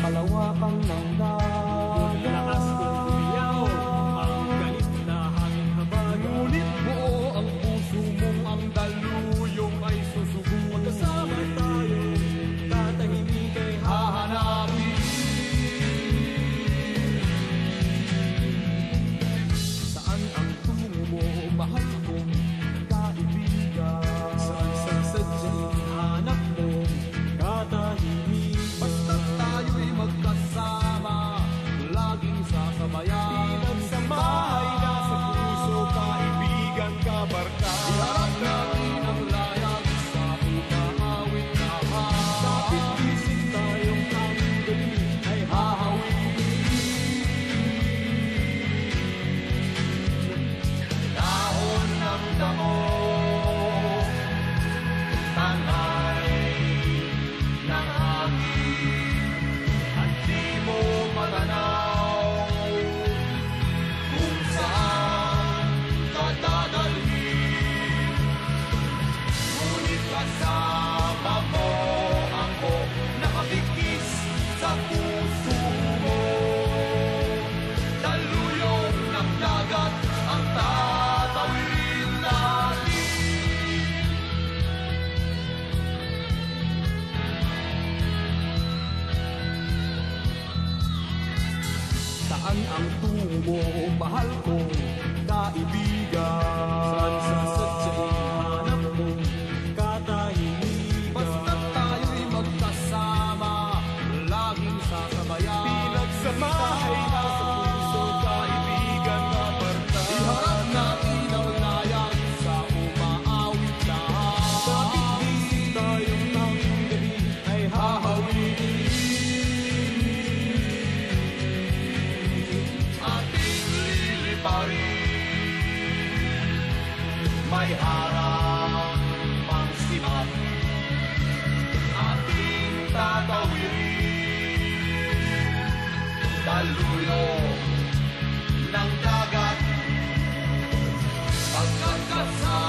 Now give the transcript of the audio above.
kalawakan ng dagat. Lakas kong umiyaw ang galit na hangin habag. Ngunit buo ang puso mong ang daluyong ay susugo. Magkasama tayo, tatahimik ay Hahanapin saan ang tungo mo, mahal kong kaibigan. saan sa sadyang hanap mo, katahimik. Basta tayo'y magkasama, laging sasabayan. Pinagsamahay na sa puso, kaibigan, kabarkada. Iharap natin ang layag sa umaawit na Kapit isip tayong ang galing ay hahawin. Dahon ng damo, tanay ng hangin, at di mo matanaw kung saan ka dadalhin. Ngunit kasama mo ako, nakapikis sa puso mo. Daluyong ng dagat ang tatawid natin. Saan ang tungo mo, mahal kong kaibigan? saan sa sadyang hanap mo, katahimikan. Basta tayo'y magkasama, laging sasabayan. Pinagsamahay na sa puso, kaibigan, kabarkada. Iharap natin ang layag sa umaawit na Kapit isip tayong ang galing ay hahawin. ating liliparin. May harang mang sibat, ating tatawirin. Daluyong ng dagat, pagkakasama